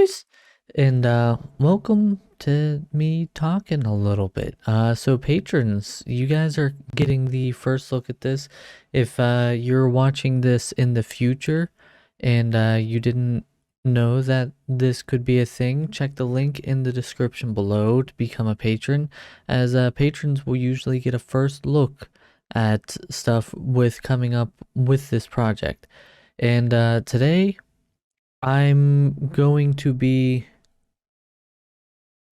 boys, and welcome to me talking a little bit. So patrons, you guys are getting the first look at this. If you're watching this in the future and you didn't know that this could be a thing, check the link in the description below to become a patron, as patrons will usually get a first look at stuff with coming up with this project. And today I'm going to be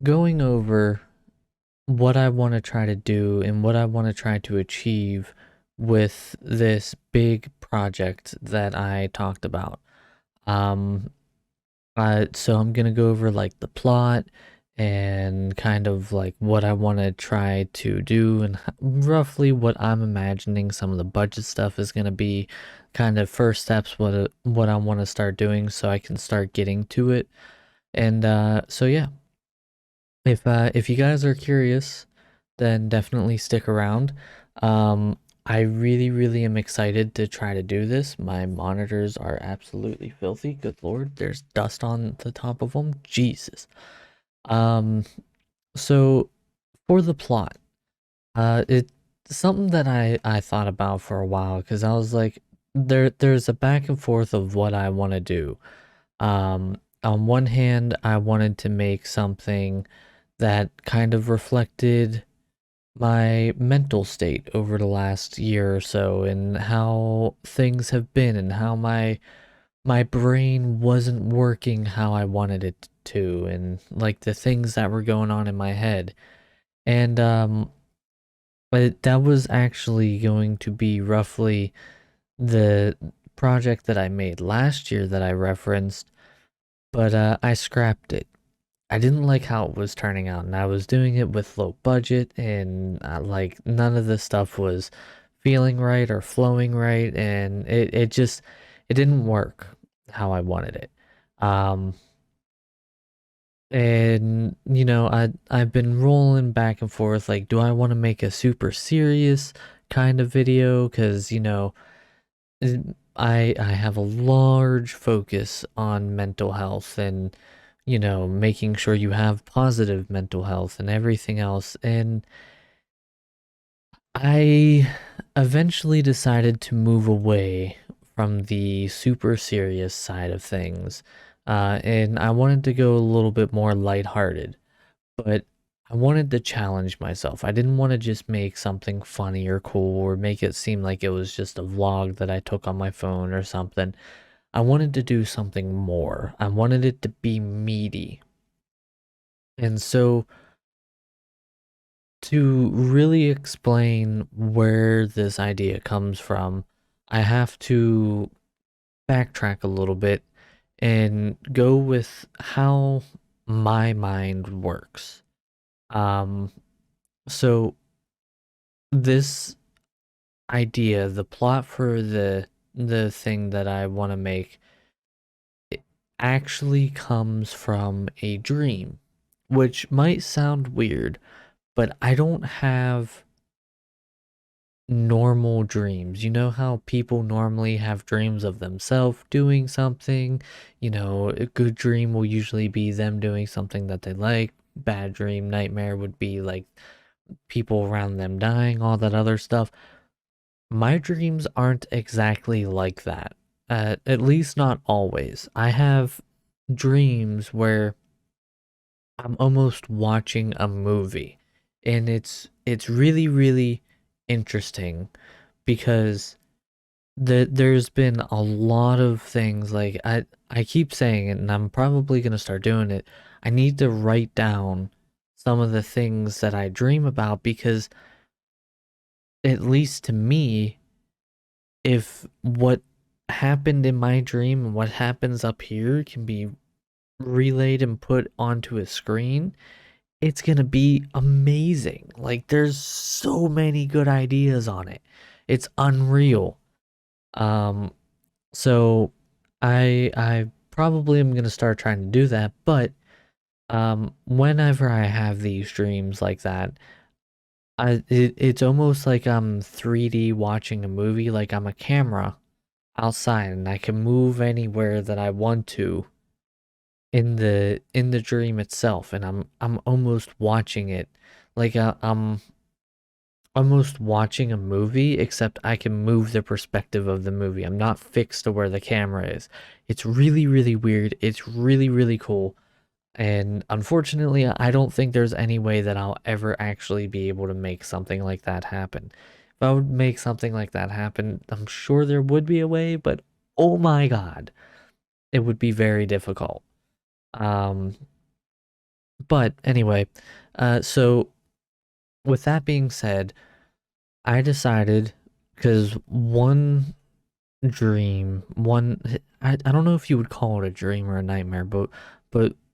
going over what I want to try to do and what I want to try to achieve with this big project that I talked about. Um, so I'm gonna go over like the plot and kind of like what I want to try to do and roughly what I'm imagining some of the budget stuff is gonna be, kind of first steps, what I want to start doing so I can start getting to it. And so yeah, if you guys are curious, then definitely stick around. I really am excited to try to do this. My monitors are absolutely filthy. Good lord, there's dust on the top of them. Jesus. Um, so for the plot, it's something that I thought about for a while because I was like, there's a back and forth of what I want to do. On one hand, I wanted to make something that kind of reflected my mental state over the last year or so and how things have been and how my brain wasn't working how I wanted it to, and like the things that were going on in my head. And but that was actually going to be roughly the project that I made last year that I referenced, but I scrapped it. I didn't like how it was turning out, and I was doing it with low budget, and like none of this stuff was feeling right or flowing right, and it didn't work how I wanted it. Um, and I've been rolling back and forth, like, do I want to make a super serious kind of video? Because I have a large focus on mental health and making sure you have positive mental health and everything else. And I eventually decided to move away from the super serious side of things. And I wanted to go a little bit more lighthearted, but I wanted to challenge myself. I didn't want to just make something funny or cool or make it seem like it was just a vlog that I took on my phone or something. I wanted to do something more. I wanted it to be meaty. And so, to really explain where this idea comes from, I have to backtrack a little bit and go with how my mind works. Um, so this idea, the plot for the thing that I want to make, it actually comes from a dream, which might sound weird, but I don't have normal dreams. You know how people normally have dreams of themselves doing something? A good dream will usually be them doing something that they like. Bad dream, nightmare would be like people around them dying, all that other stuff. My dreams aren't exactly like that. At least not always. I have dreams where I'm almost watching a movie, and it's really interesting because there's been a lot of things, like I keep saying it and I'm probably going to start doing it. I need to write down some of the things that I dream about because, at least to me, if what happened in my dream and what happens up here can be relayed and put onto a screen, it's gonna be amazing. Like, there's so many good ideas on it. It's unreal. Um, so I probably am gonna start trying to do that, but whenever I have these dreams like that, it's almost like I'm 3D watching a movie, like I'm a camera outside and I can move anywhere that I want to in the dream itself, and I'm almost watching it like I'm almost watching a movie, except I can move the perspective of the movie. I'm not fixed to where the camera is. It's really, really weird. It's really, really cool. And unfortunately, I don't think there's any way that I'll ever actually be able to make something like that happen. If I would make something like that happen, I'm sure there would be a way, but oh my God, it would be very difficult. Um, but anyway, so with that being said, I decided because one I don't know if you would call it a dream or a nightmare, but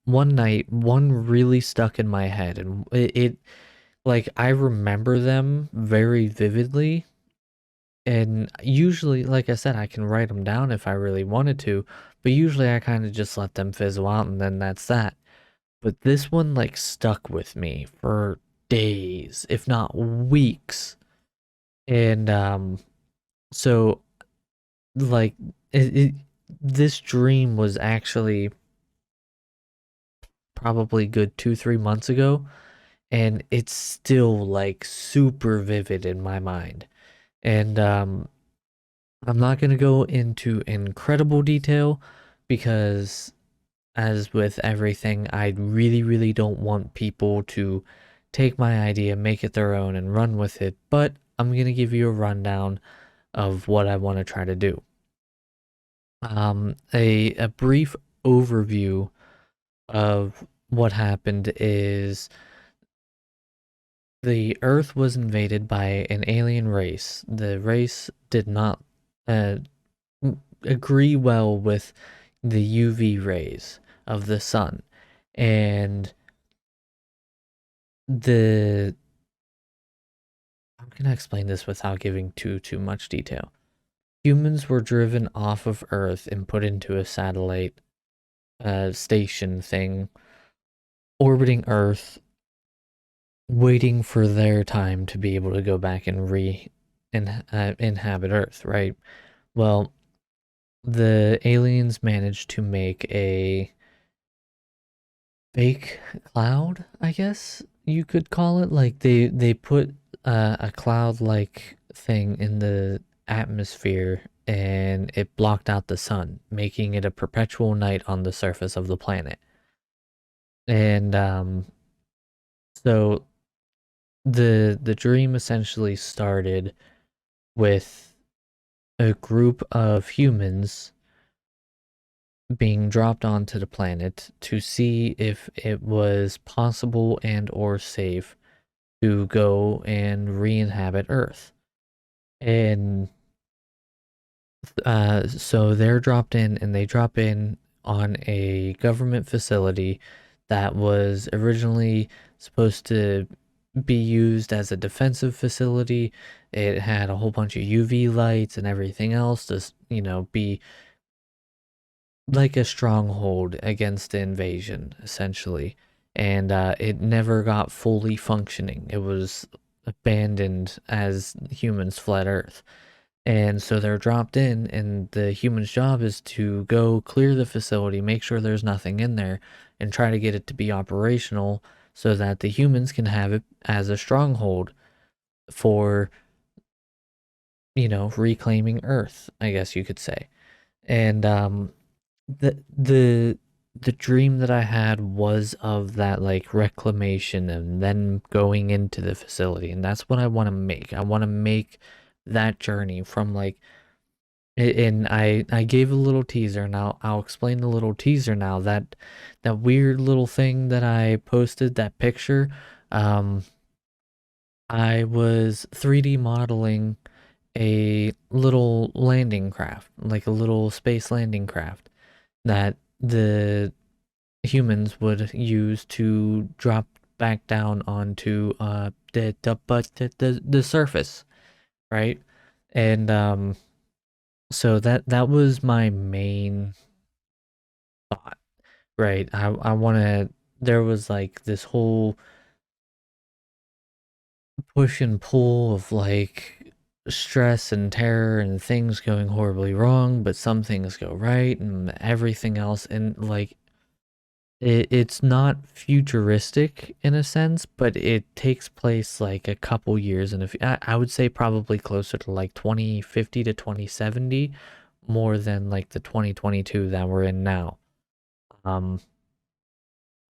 one night one really stuck in my head, and it like I remember them very vividly, and usually like I said I can write them down if I really wanted to, but usually I kind of just let them fizzle out and then that's that. But this one like stuck with me for days, if not weeks. And so like it this dream was actually probably good 2 3 months ago, and it's still like super vivid in my mind. And I'm not going to go into incredible detail because as with everything, I really, really don't want people to take my idea, make it their own, and run with it. But I'm going to give you a rundown of what I want to try to do. A brief overview of what happened is the Earth was invaded by an alien race. The race did not uh, agree well with the UV rays of the sun, and the how can I explain this without giving too much detail? Humans were driven off of Earth and put into a satellite station thing orbiting Earth, waiting for their time to be able to go back and inhabit Earth, right? Well, the aliens managed to make a fake cloud, I guess you could call it. Like they put a cloud-like thing in the atmosphere and it blocked out the sun, making it a perpetual night on the surface of the planet. And so the dream essentially started with a group of humans being dropped onto the planet to see if it was possible and or safe to go and re-inhabit Earth. And so they're dropped in and they drop in on a government facility that was originally supposed to be used as a defensive facility. It had a whole bunch of UV lights and everything else to, be like a stronghold against the invasion, essentially. And it never got fully functioning. It was abandoned as humans fled Earth. And so they're dropped in, and the human's job is to go clear the facility, make sure there's nothing in there, and try to get it to be operational so that the humans can have it as a stronghold for, reclaiming Earth, I guess you could say. And the the the dream that I had was of that like reclamation and then going into the facility, and that's what I want to make. I want to make that journey from like and I gave a little teaser, and I'll explain the little teaser now. That weird little thing that I posted, that picture, um I was 3D modeling a little landing craft, like a little space landing craft that the humans would use to drop back down onto the surface, right? And so that was my main thought, right? I want to there was like this whole push and pull of like stress and terror and things going horribly wrong, but some things go right and everything else, and like It's not futuristic in a sense, but it takes place like a couple years in I would say probably closer to like 2050 to 2070 more than like the 2022 that we're in now. Um,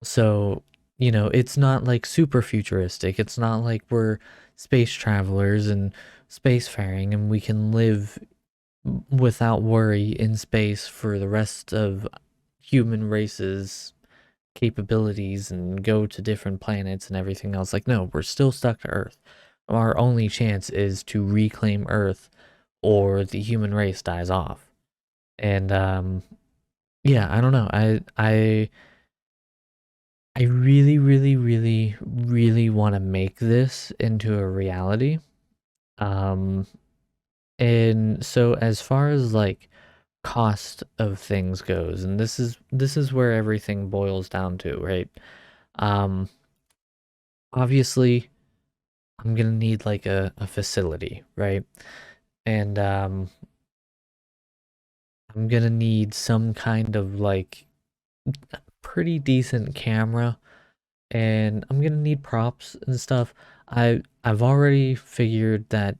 so, it's not like super futuristic. It's not like we're space travelers and spacefaring and we can live without worry in space for the rest of human races capabilities and go to different planets and everything else. Like, no, we're still stuck to Earth. Our only chance is to reclaim Earth or the human race dies off. And yeah, I don't know. I really, really, really, really want to make this into a reality. Um and so as far as like cost of things goes, and this is where everything boils down to, right? Um Obviously I'm gonna need like a facility, right? And I'm gonna need some kind of like pretty decent camera, and I'm gonna need props and stuff. I've already figured that,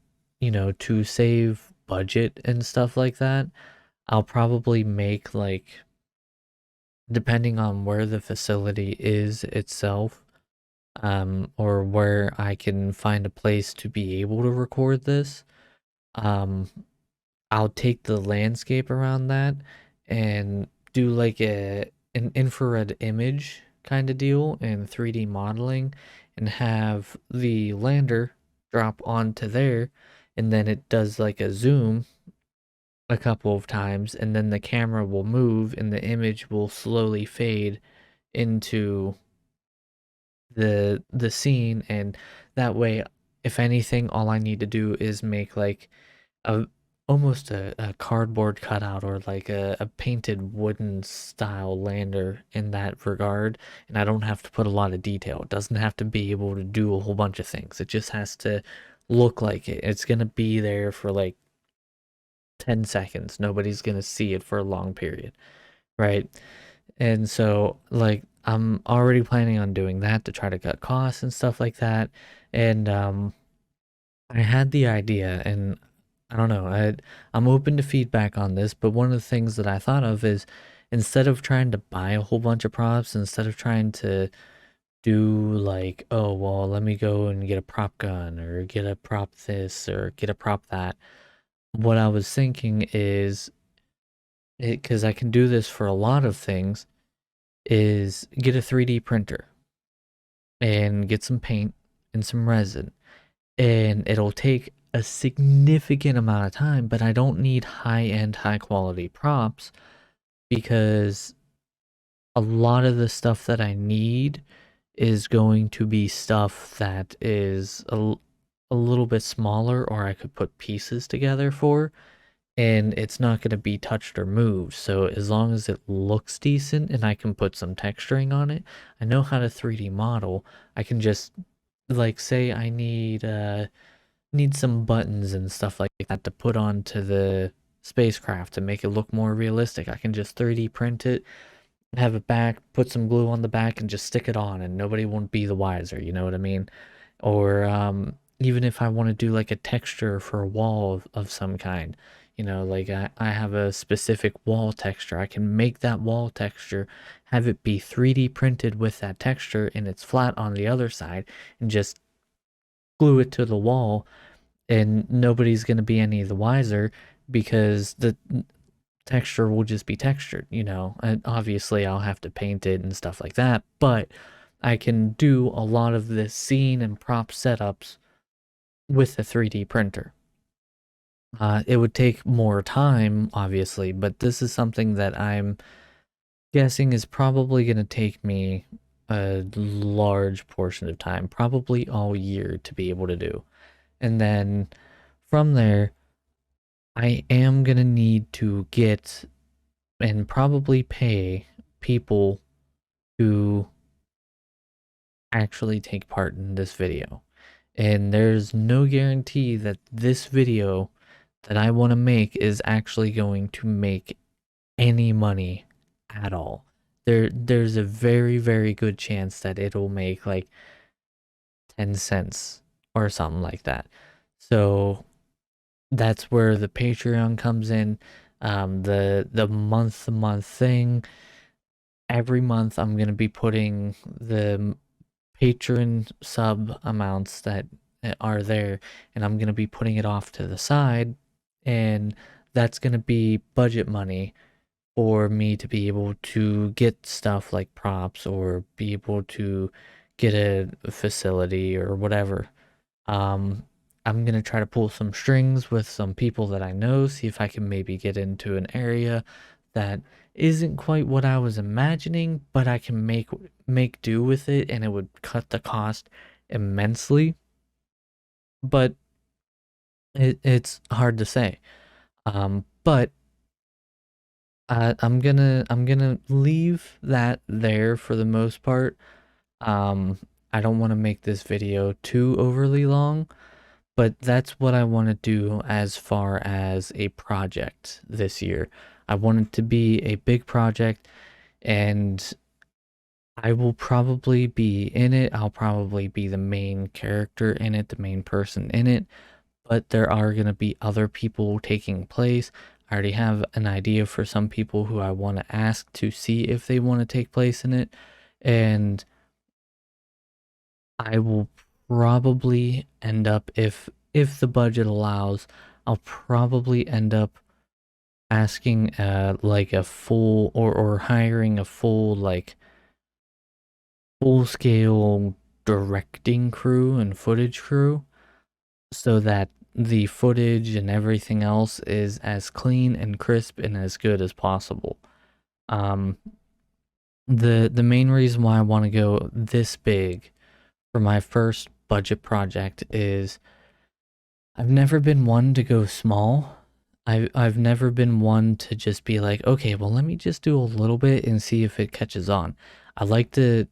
to save budget and stuff like that, I'll probably make like, depending on where the facility is itself, or where I can find a place to be able to record this. Um, I'll take the landscape around that and do like an infrared image kind of deal and 3D modeling and have the lander drop onto there, and then it does like a zoom a couple of times, and then the camera will move and the image will slowly fade into the scene. And that way, if anything, all I need to do is make like a almost a cardboard cutout or like a painted wooden style lander in that regard, and I don't have to put a lot of detail. It doesn't have to be able to do a whole bunch of things. It just has to look like it. It's gonna be there for like 10 seconds. Nobody's gonna see it for a long period, right? And so like I'm already planning on doing that to try to cut costs and stuff like that. And I had the idea, and I don't know, I'm open to feedback on this, but one of the things that I thought of is, instead of trying to buy a whole bunch of props, instead of trying to do like, oh, well, let me go and get a prop gun or get a prop this or get a prop that, what I was thinking is, because I can do this for a lot of things, is get a 3D printer and get some paint and some resin, and it'll take a significant amount of time, but I don't need high-end, high-quality props, because a lot of the stuff that I need is going to be stuff that is a little bit smaller, or I could put pieces together for, and it's not going to be touched or moved. So as long as it looks decent and I can put some texturing on it, I know how to 3D model. I can just, like, say I need some buttons and stuff like that to put onto the spacecraft to make it look more realistic. I can just 3D print it, have it back, put some glue on the back, and just stick it on, and nobody won't be the wiser. You know what I mean? Or even if I want to do like a texture for a wall of some kind, like I have a specific wall texture. I can make that wall texture, have it be 3D printed with that texture, and it's flat on the other side, and just glue it to the wall, and nobody's going to be any the wiser, because the texture will just be textured. And obviously I'll have to paint it and stuff like that, but I can do a lot of this scene and prop setups with a 3D printer. It would take more time, obviously, but this is something that I'm guessing is probably going to take me a large portion of time, probably all year, to be able to do. And then from there, I am going to need to get and probably pay people to actually take part in this video. And there's no guarantee that this video that I want to make is actually going to make any money at all. there's a very, very good chance that it'll make like 10 cents or something like that. So that's where the Patreon comes in. The month to month thing. Every month I'm gonna be putting the patron sub amounts that are there, and I'm gonna be putting it off to the side, and that's gonna be budget money for me to be able to get stuff like props or be able to get a facility or whatever. Um, I'm gonna try to pull some strings with some people that I know, see if I can maybe get into an area that isn't quite what I was imagining, but I can make do with it, and it would cut the cost immensely. But it's hard to say. But I'm gonna leave that there for the most part. Um, I don't want to make this video too overly long. But that's what I want to do as far as a project this year. I want it to be a big project, and I will probably be in it. I'll probably be the main character in it, the main person in it, but there are going to be other people taking place. I already have an idea for some people who I want to ask to see if they want to take place in it, and I will probably end up, if the budget allows, I'll probably end up asking like a full, or hiring a full, like full scale directing crew and footage crew, so that the footage and everything else is as clean and crisp and as good as possible. Um the main reason why I want to go this big for my first budget project is I've never been one to go small. I've never been one to just be like, okay, well, let me just do a little bit and see if it catches on. I like to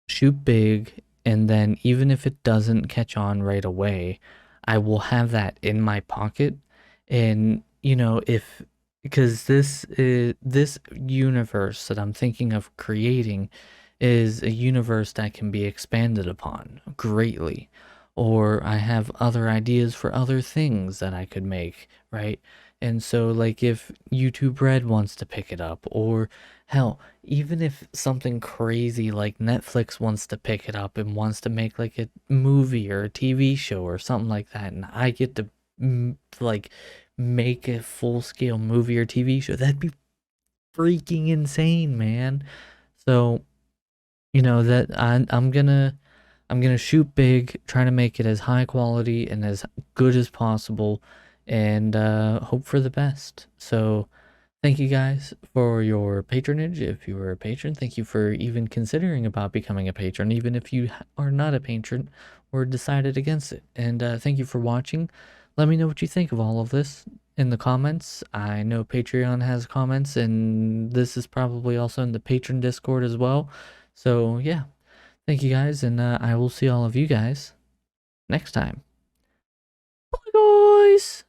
shoot big, and then even if it doesn't catch on right away, I will have that in my pocket. And if, because this universe that I'm thinking of creating is a universe that can be expanded upon greatly, or I have other ideas for other things that I could make, right? And so, like, if YouTube Red wants to pick it up, or hell, even if something crazy like Netflix wants to pick it up and wants to make like a movie or a TV show or something like that, and I get to like make a full scale movie or TV show, that'd be freaking insane, man. So, that I'm gonna shoot big, trying to make it as high quality and as good as possible, and hope for the best. So thank you guys for your patronage. If you were a patron, thank you for even considering about becoming a patron, even if you are not a patron or decided against it. And thank you for watching. Let me know what you think of all of this in the comments. I know Patreon has comments, and this is probably also in the patron Discord as well. So yeah, thank you guys, and I will see all of you guys next time. Bye, guys!